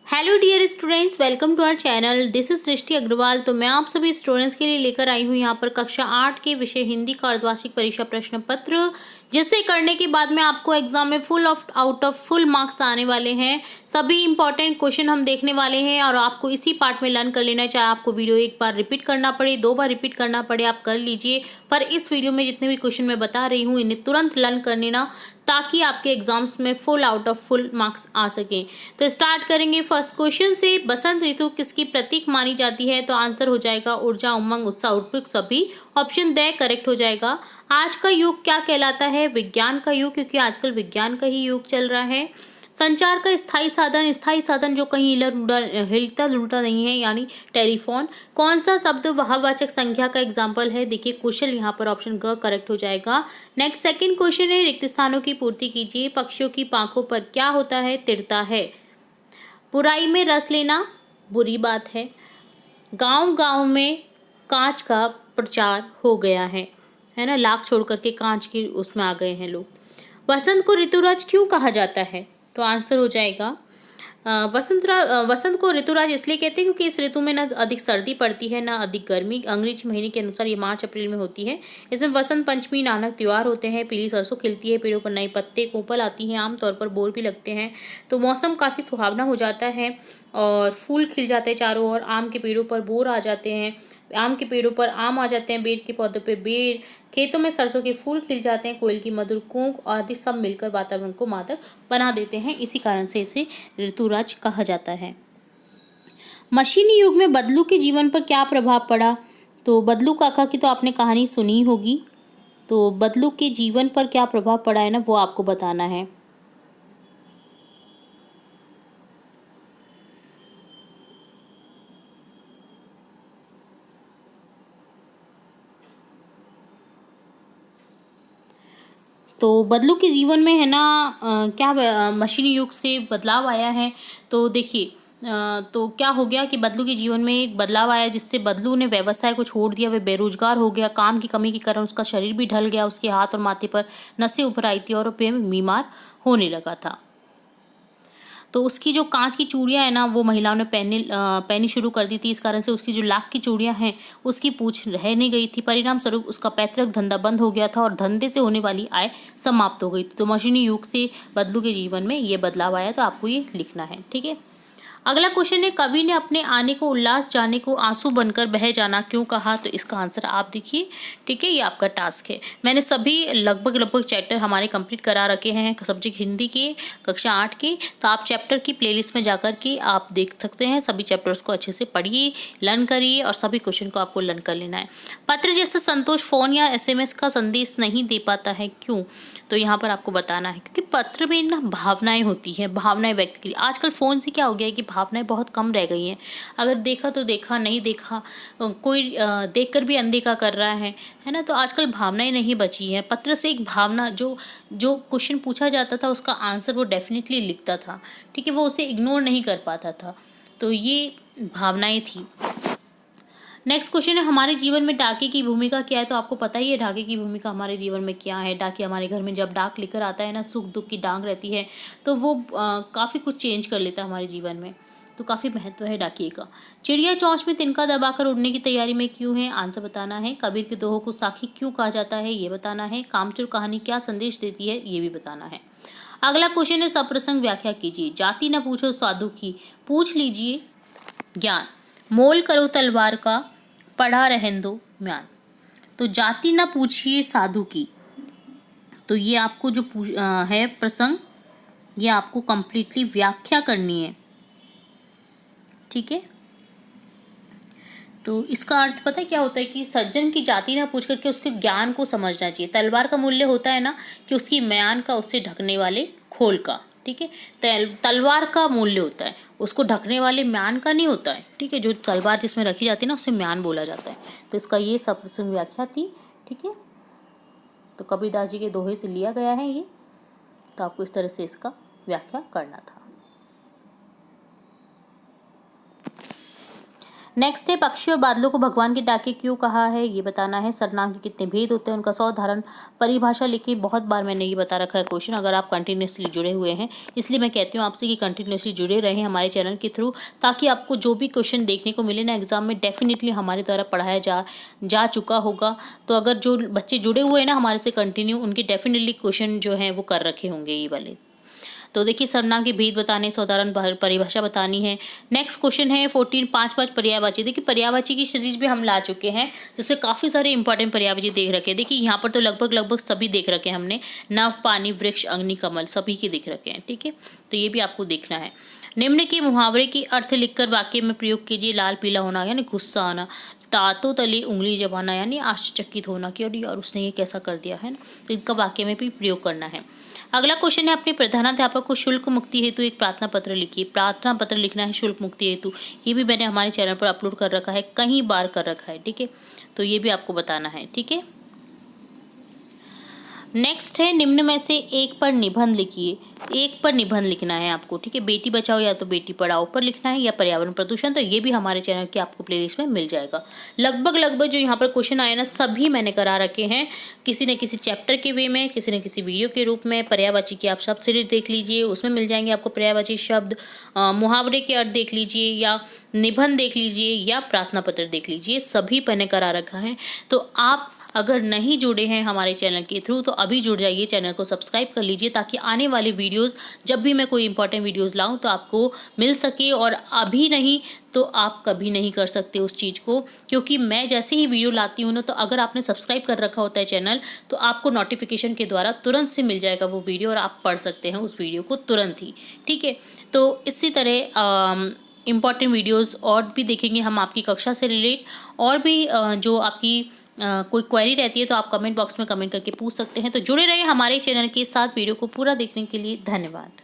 Hello dear students, welcome to our channel. This is Srishti Agarwal. तो मैं आप सभी स्टूडेंट्स के लिए लेकर आई हूँ यहाँ पर कक्षा 8 के विषय हिंदी का अर्धवार्षिक परीक्षा प्रश्न पत्र, जिसे करने के बाद में आपको एग्जाम में आउट ऑफ फुल मार्क्स आने वाले हैं। सभी इंपॉर्टेंट क्वेश्चन हम देखने वाले हैं और आपको इसी पार्ट में लर्न कर लेना है। चाहे आपको वीडियो एक बार रिपीट करना पड़े, 2 बार रिपीट करना पड़े, आप कर लीजिए। पर इस वीडियो में जितने भी क्वेश्चन मैं बता रही हूँ इन्हें तुरंत लर्न कर लेना, ताकि आपके एग्जाम्स में आउट ऑफ फुल मार्क्स आ सकें। तो स्टार्ट करेंगे फर्स्ट क्वेश्चन से। बसंत ऋतु किसकी प्रतीक मानी जाती है? तो आंसर हो जाएगा ऊर्जा, उमंग, उत्साह, उत्सुक, सभी। ऑप्शन द करेक्ट हो जाएगा। आज का युग क्या कहलाता है? विज्ञान का युग, क्योंकि आजकल विज्ञान का ही युग चल रहा है। संचार का स्थायी साधन जो कहीं हिलता डुलता नहीं है, यानी टेलीफोन। कौन सा शब्द भाववाचक संख्या का एग्जाम्पल है? देखिए कुशल, यहाँ पर ऑप्शन ग करेक्ट हो जाएगा। नेक्स्ट सेकंड क्वेश्चन है, रिक्त स्थानों की पूर्ति कीजिए। पक्षियों की पांखों पर क्या होता है? तिड़ता है। बुराई में रस लेना बुरी बात है। गांव गांव में कांच का प्रचार हो गया है ना, लाख छोड़ करके कांच की उसमें आ गए हैं लोग। वसंत को ऋतुराज क्यों कहा जाता है? तो आंसर हो जाएगा वसंत को ऋतुराज इसलिए कहते हैं क्योंकि इस ऋतु में ना अधिक सर्दी पड़ती है, ना अधिक गर्मी। अंग्रेजी महीने के अनुसार ये मार्च अप्रैल में होती है। इसमें वसंत पंचमी नानक त्योहार होते हैं। पीली सरसों खिलती है, पेड़ों पर नए पत्ते कोपल आती हैं, आमतौर पर बोर भी लगते हैं। तो मौसम काफ़ी सुहावना हो जाता है और फूल खिल जाते हैं चारों ओर। आम के पेड़ों पर बोर आ जाते हैं, आम के पेड़ों पर आम आ जाते हैं, बेर के पौधों पे बेर, खेतों में सरसों के फूल खिल जाते हैं, कोयल की मधुर कूक आदि सब मिलकर वातावरण को मादक बना देते हैं। इसी कारण से इसे ऋतुराज कहा जाता है। मशीनी युग में बदलू के जीवन पर क्या प्रभाव पड़ा? तो बदलू काका की तो आपने कहानी सुनी होगी। तो बदलू के जीवन पर क्या प्रभाव पड़ा है ना, वो आपको बताना है। तो बदलू के जीवन में है ना क्या मशीनी युग से बदलाव आया है। तो देखिए तो क्या हो गया कि बदलू के जीवन में एक बदलाव आया, जिससे बदलू ने व्यवसाय को छोड़ दिया। वह बेरोजगार हो गया। काम की कमी के कारण उसका शरीर भी ढल गया। उसके हाथ और माथे पर नसें उभर आई थी और वह बीमार होने लगा था। तो उसकी जो कांच की चूड़ियाँ है ना, वो महिलाओं ने पहननी शुरू कर दी थी। इस कारण से उसकी जो लाख की चूड़ियाँ हैं उसकी पूंछ रह नहीं गई थी। परिणाम स्वरूप उसका पैतृक धंधा बंद हो गया था और धंधे से होने वाली आय समाप्त हो गई थी। तो मशीनी युग से बदलू के जीवन में ये बदलाव आया, तो आपको ये लिखना है, ठीक है। अगला क्वेश्चन है, कवि ने अपने आने को उल्लास जाने को आंसू बनकर बह जाना क्यों कहा? तो इसका आंसर आप देखिए, ठीक है। ये आपका टास्क है। मैंने सभी लगभग चैप्टर हमारे कंप्लीट करा रखे हैं सब्जेक्ट हिंदी के, कक्षा 8 के। तो आप चैप्टर की प्लेलिस्ट में जाकर के आप देख सकते हैं। सभी चैप्टर्स को अच्छे से पढ़िए, लर्न करिए और सभी क्वेश्चन को आपको लर्न कर लेना है। पत्र जैसा संतोष फोन या एसएमएस का संदेश नहीं दे पाता है, क्यों? तो यहाँ पर आपको बताना है, क्योंकि पत्र में ना भावनाएं होती हैं, भावनाएं व्यक्त की। आजकल फ़ोन से क्या हो गया है कि भावनाएं बहुत कम रह गई हैं। अगर देखा तो देखा, नहीं देखा कोई देखकर भी अनदेखा कर रहा है ना। तो आजकल भावनाएं नहीं बची हैं। पत्र से एक भावना, जो जो क्वेश्चन पूछा जाता था उसका आंसर वो डेफिनेटली लिखता था, ठीक है। वो उसे इग्नोर नहीं कर पाता था। तो ये भावनाएं थी। नेक्स्ट क्वेश्चन है, हमारे जीवन में डाके की भूमिका क्या है? तो आपको पता ही है डाके की भूमिका हमारे जीवन में क्या है। डाके हमारे घर में जब डाक लेकर आता है ना, सुख दुख की डाक रहती है, तो वो काफ़ी कुछ चेंज कर लेता है हमारे जीवन में। तो काफ़ी महत्व है डाकिए का। चिड़िया चोंच में तिनका दबाकर उड़ने की तैयारी में क्यों है? आंसर बताना है। कबीर के दोहों को साखी क्यों कहा जाता है? ये बताना है। कामचोर कहानी क्या संदेश देती है? ये भी बताना है। अगला क्वेश्चन है, सप्रसंग व्याख्या कीजिए। जाति न पूछो साधु की, पूछ लीजिए ज्ञान। मोल करो तलवार का, पढ़ा रहन दो म्यान। तो जाति ना पूछिए साधु की, तो ये आपको जो है प्रसंग, ये आपको कंप्लीटली व्याख्या करनी है, ठीक है। तो इसका अर्थ पता है क्या होता है कि सज्जन की जाति ना पूछ करके उसके ज्ञान को समझना चाहिए। तलवार का मूल्य होता है ना कि उसकी म्यान का, उससे ढकने वाले खोल का, ठीक है। तलवार का मूल्य होता है, उसको ढकने वाले म्यान का नहीं होता है, ठीक है। जो तलवार जिसमें रखी जाती है ना, उसे म्यान बोला जाता है। तो इसका ये सप्रसंग व्याख्या थी, ठीक है। तो कबीरदास जी के दोहे से लिया गया है ये। तो आपको इस तरह से इसका व्याख्या करना था। नेक्स्ट है, पक्षी और बादलों को भगवान के डाके क्यों कहा है, ये बताना है। सर्वनाम के कितने भेद होते हैं, उनका साधारण परिभाषा लिखी। बहुत बार मैंने ये बता रखा है क्वेश्चन, अगर आप कंटिन्यूसली जुड़े हुए हैं, इसलिए मैं कहती हूँ आपसे कि कंटिन्यूसली जुड़े रहें हमारे चैनल के थ्रू, ताकि आपको जो भी क्वेश्चन देखने को मिले ना एग्जाम में, डेफिनेटली हमारे द्वारा पढ़ाया जा चुका होगा। तो अगर जो बच्चे जुड़े हुए हैं ना हमारे से कंटिन्यू, उनके डेफिनेटली क्वेश्चन जो हैं वो कर रखे होंगे ये वाले। तो देखिए, सर्वनाम के भेद बताने, साधारण परिभाषा बतानी है। नेक्स्ट क्वेश्चन है 14, 5 पर्यायवाची। देखिए, पर्यायवाची की सीरीज भी हम ला चुके हैं, जिससे काफ़ी सारे इंपॉर्टेंट पर्यायवाची देख रखे हैं। देखिए यहाँ पर तो लगभग सभी देख रखे हैं हमने, नव, पानी, वृक्ष, अग्नि, कमल, सभी के देख रखे हैं। ठीक है, तो ये भी आपको देखना है। निम्न के मुहावरे की अर्थ लिखकर वाक्य में प्रयोग कीजिए। लाल पीला होना यानी गुस्सा आना, तातों तले उंगली जमाना यानी आश्चर्यचकित होना कि अरे यार उसने ये कैसा कर दिया है ना, तो इनका वाक्य में भी प्रयोग करना है। अगला क्वेश्चन है, अपने प्रधानाध्यापक को शुल्क मुक्ति हेतु एक प्रार्थना पत्र लिखिए। प्रार्थना पत्र लिखना है शुल्क मुक्ति हेतु, ये भी मैंने हमारे चैनल पर अपलोड कर रखा है, कई बार कर रखा है। ठीक है, तो ये भी आपको बताना है। ठीक है, नेक्स्ट है, निम्न में से एक पर निबंध लिखिए। एक पर निबंध लिखना है आपको। ठीक है, बेटी बचाओ या तो बेटी पढ़ाओ पर लिखना है, या पर्यावरण प्रदूषण, तो ये भी हमारे चैनल के आपको प्लेलिस्ट में मिल जाएगा। लगभग जो यहाँ पर क्वेश्चन आए ना, सभी मैंने करा रखे हैं, किसी न किसी चैप्टर के वे में, किसी न किसी वीडियो के रूप में। पर्यायवाची की आप शब्द सीरीज देख लीजिए, उसमें मिल जाएंगे आपको पर्यायवाची शब्द। मुहावरे के अर्थ देख लीजिए, या निबंध देख लीजिए, या प्रार्थना पत्र देख लीजिए, सभी मैंने करा रखा है। तो आप अगर नहीं जुड़े हैं हमारे चैनल के थ्रू तो अभी जुड़ जाइए, चैनल को सब्सक्राइब कर लीजिए, ताकि आने वाले वीडियोस, जब भी मैं कोई इंपॉर्टेंट वीडियोस लाऊं तो आपको मिल सके। और अभी नहीं तो आप कभी नहीं कर सकते उस चीज़ को, क्योंकि मैं जैसे ही वीडियो लाती हूँ ना, तो अगर आपने सब्सक्राइब कर रखा होता है चैनल, तो आपको नोटिफिकेशन के द्वारा तुरंत से मिल जाएगा वो वीडियो, और आप पढ़ सकते हैं उस वीडियो को तुरंत ही। ठीक है, तो इसी तरह इम्पॉर्टेंट वीडियोज़ और भी देखेंगे हम आपकी कक्षा से रिलेट, और भी जो आपकी कोई क्वेरी रहती है तो आप कमेंट बॉक्स में कमेंट करके पूछ सकते हैं। तो जुड़े रहिए हमारे चैनल के साथ। वीडियो को पूरा देखने के लिए धन्यवाद।